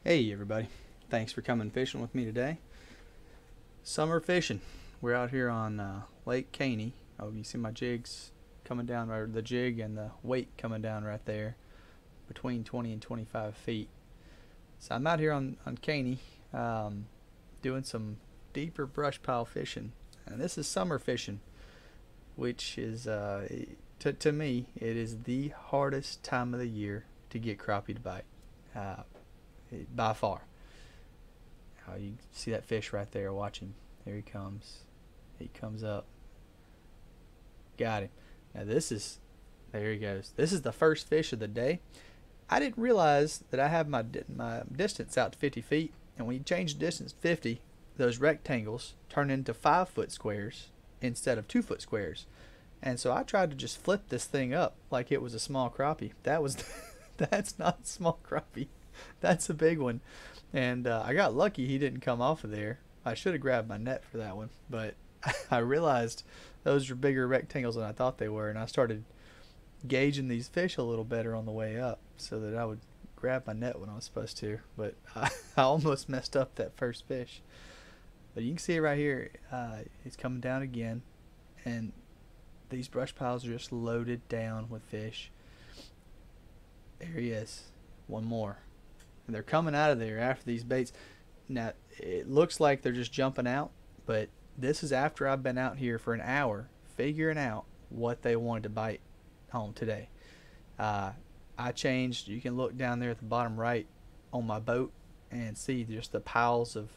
Hey everybody, thanks for coming fishing with me today. Summer fishing. We're out here on Lake Caney. Oh, you see my jigs coming down, or the jig and the weight coming down right there between 20 and 25 feet. So I'm out here on Caney doing some deeper brush pile fishing. And this is summer fishing, which is, to me, it is the hardest time of the year to get crappie to bite. Uh, by far. You see that fish right there. Watch him. There he comes. He comes up. Got him. Now there he goes. This is the first fish of the day. I didn't realize that I have my distance out to 50 feet, and when you change the distance to 50, those rectangles turn into 5-foot squares instead of 2-foot squares. And so I tried to just flip this thing up like it was a small crappie. That's not a small crappie. That's a big one. And I got lucky he didn't come off of there. I should have grabbed my net for that one, but I realized those were bigger rectangles than I thought they were, and I started gauging these fish a little better on the way up so that I would grab my net when I was supposed to. But I almost messed up that first fish. But you can see it right here. It's coming down again, and these brush piles are just loaded down with fish. There he is. One more. And they're coming out of there after these baits. Now, it looks like they're just jumping out, but this is after I've been out here for an hour figuring out what they wanted to bite on today. I changed. You can look down there at the bottom right on my boat and see just the piles of,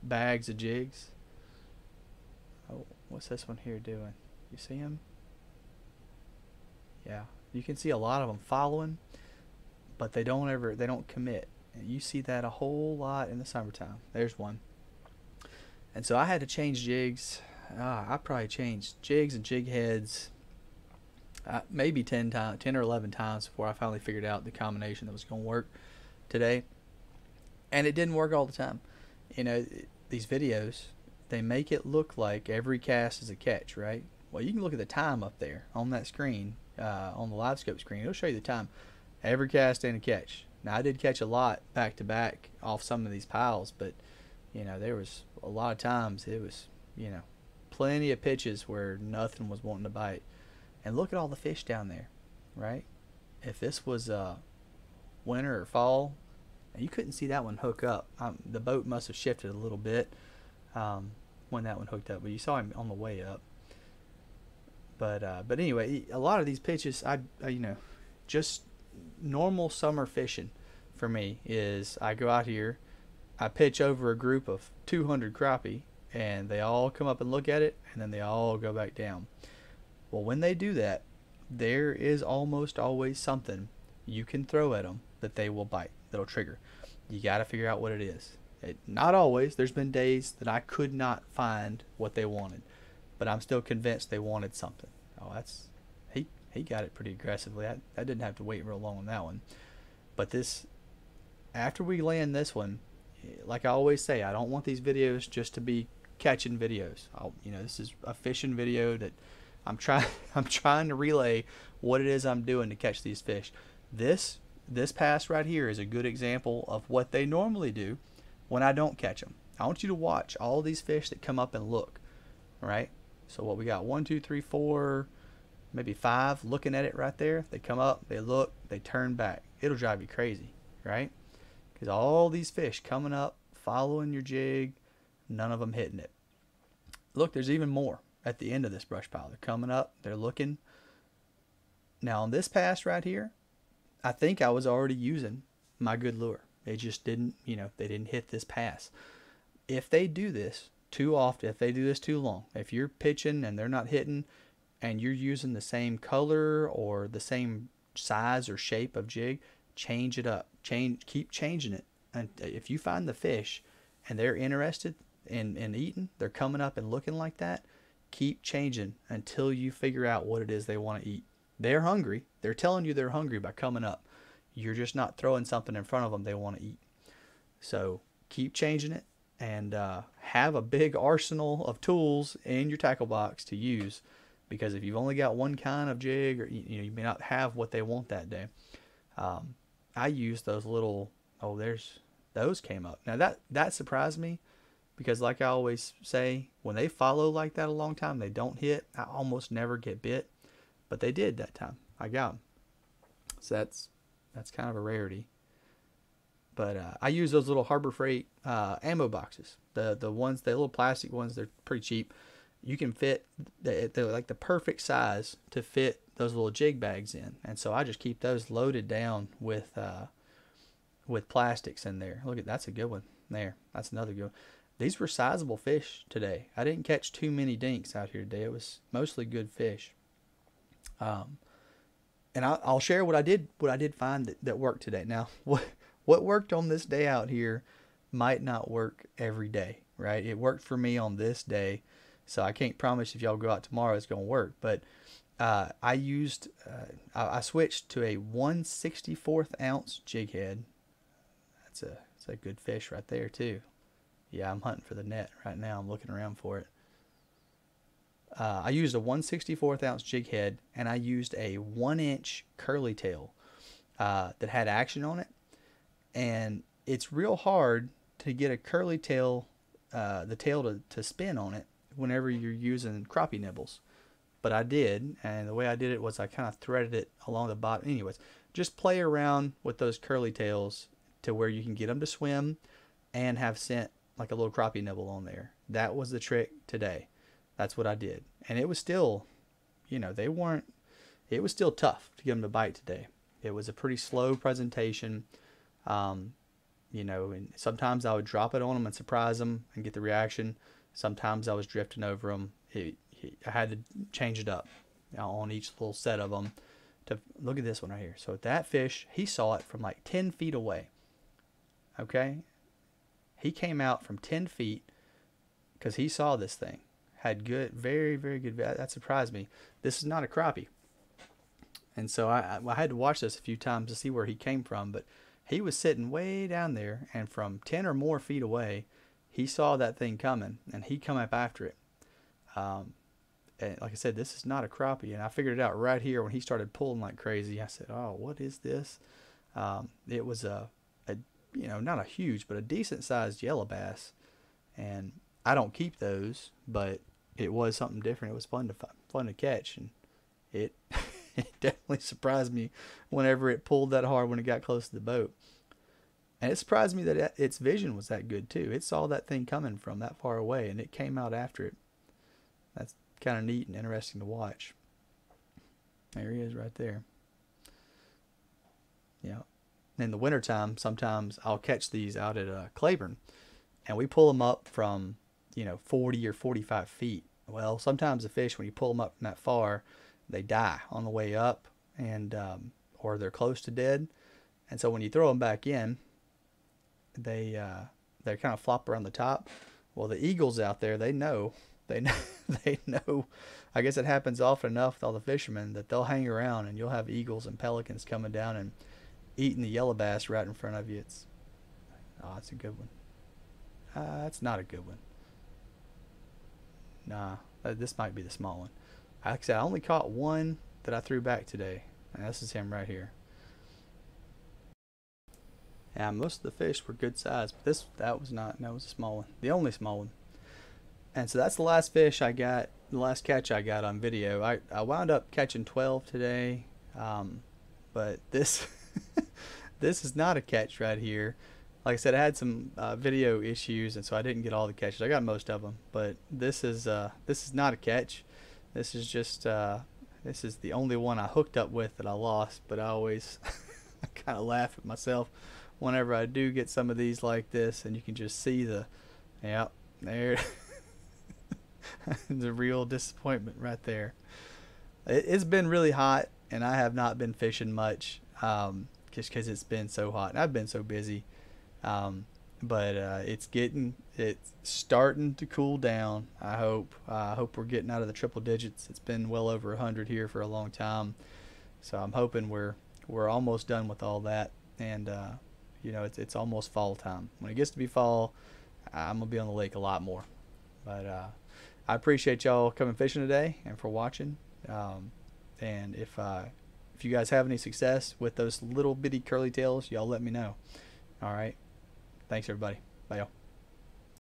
bags of jigs. Oh, what's this one here doing? You see him? Yeah, you can see a lot of them following, but they don't commit. And you see that a whole lot in the summertime. There's one. And so I had to change jigs. I probably changed jigs and jig heads maybe 10 or 11 times before I finally figured out the combination that was going to work today. And it didn't work all the time. These videos, they make it look like every cast is a catch, right? Well, you can look at the time up there on that screen, on the LiveScope screen. It'll show you the time. Every cast and a catch. Now, I did catch a lot back to back off some of these piles, but there was a lot of times it was plenty of pitches where nothing was wanting to bite. And look at all the fish down there, right? If this was winter or fall, you couldn't see that one hook up. The boat must have shifted a little bit when that one hooked up, but you saw him on the way up. But anyway, a lot of these pitches, I just normal summer fishing for me is I go out here, I pitch over a group of 200 crappie, and they all come up and look at it, and then they all go back down. Well, when they do that, there is almost always something you can throw at them that they will bite, that'll trigger. You got to figure out what it is. Not always. There's been days that I could not find what they wanted, but I'm still convinced they wanted something. Oh, he got it pretty aggressively. I didn't have to wait real long on that one. But after we land this one, like I always say, I don't want these videos just to be catching videos. This is a fishing video that I'm trying to relay what it is I'm doing to catch these fish. This pass right here is a good example of what they normally do when I don't catch them. I want you to watch all these fish that come up and look, right? So what we got, 1, 2, 3, 4, maybe 5 looking at it right there. They come up, they look, they turn back. It'll drive you crazy, right? Because all these fish coming up, following your jig, none of them hitting it. Look, there's even more at the end of this brush pile. They're coming up, they're looking. Now on this pass right here, I think I was already using my good lure. They just didn't, they didn't hit this pass. If they do this too often, if they do this too long, if you're pitching and they're not hitting, and you're using the same color or the same size or shape of jig, change it up. Keep changing it. And if you find the fish and they're interested in eating, they're coming up and looking like that, keep changing until you figure out what it is they want to eat. They're hungry. They're telling you they're hungry by coming up. You're just not throwing something in front of them they want to eat. So keep changing it, and have a big arsenal of tools in your tackle box to use. Because if you've only got one kind of jig, or you may not have what they want that day. I use those little, there's those came up. Now that surprised me, because like I always say, when they follow like that a long time, they don't hit. I almost never get bit, but they did that time. I got them. So that's kind of a rarity. But I use those little Harbor Freight ammo boxes. The ones, the little plastic ones, they're pretty cheap. You can fit, they're like the perfect size to fit those little jig bags in. And so I just keep those loaded down with plastics in there. Look at, that's a good one there. That's another good one. These were sizable fish today. I didn't catch too many dinks out here today. It was mostly good fish. And I'll share what I did find that worked today. Now, what worked on this day out here might not work every day, right? It worked for me on this day, so I can't promise if y'all go out tomorrow it's going to work. But I switched to a 1/64 ounce jig head. That's a good fish right there too. Yeah, I'm hunting for the net right now. I'm looking around for it. I used a 1/64 ounce jig head, and I used a 1-inch curly tail that had action on it. And it's real hard to get a curly tail, the tail to spin on it whenever you're using crappie nibbles. But I did, and the way I did it was I kind of threaded it along the bottom. Anyways, just play around with those curly tails to where you can get them to swim and have scent like a little crappie nibble on there. That was the trick today. That's what I did. And it was still, you know, it was still tough to get them to bite today. It was a pretty slow presentation. You know, and sometimes I would drop it on them and surprise them and get the reaction. Sometimes I was drifting over them. I had to change it up, you know, on each little set of them. To look at this one right here. So that fish, he saw it from like 10 feet away. Okay, he came out from 10 feet because he saw this thing. Had good, very, very good. That surprised me. This is not a crappie, and so I had to watch this a few times to see where he came from. But he was sitting way down there, and from 10 or more feet away, he saw that thing coming, and he come up after it. And like I said, this is not a crappie, and I figured it out right here when he started pulling like crazy. I said, "Oh, what is this?" It was a you know, not a huge, but a decent sized yellow bass, and I don't keep those, but it was something different. It was fun to catch, and it it definitely surprised me whenever it pulled that hard when it got close to the boat. And it surprised me that its vision was that good too. It saw that thing coming from that far away, and it came out after it. That's kind of neat and interesting to watch. There he is right there. Yeah. In the wintertime, sometimes I'll catch these out at Claiborne, and we pull them up from, you know, 40 or 45 feet. Well, sometimes the fish, when you pull them up from that far, they die on the way up, and or they're close to dead. And so when you throw them back in, they kind of flop around the top. Well, the eagles out there, they know. They know. I guess it happens often enough with all the fishermen that they'll hang around, and you'll have eagles and pelicans coming down and eating the yellow bass right in front of you. That's a good one. That's not a good one. Nah, this might be the small one. Like I said, I only caught one that I threw back today, and this is him right here. Yeah, most of the fish were good size, but that was not. That was a small one, the only small one. And so that's the last fish I got, the last catch I got on video. I wound up catching 12 today, but this this is not a catch right here. Like I said, I had some video issues, and so I didn't get all the catches. I got most of them, but this is not a catch. This is just this is the only one I hooked up with that I lost. But I always I kind of laugh at myself whenever I do get some of these like this, and you can just see there. The real disappointment right there. It's been really hot, and I have not been fishing much, just because it's been so hot, and I've been so busy. But it's starting to cool down. I hope we're getting out of the triple digits. It's been well over 100 here for a long time, so I'm hoping we're almost done with all that. And you know, it's almost fall time. When it gets to be fall, I'm gonna be on the lake a lot more. But I appreciate y'all coming fishing today and for watching. And if you guys have any success with those little bitty curly tails, y'all let me know. All right. Thanks, everybody. Bye, y'all.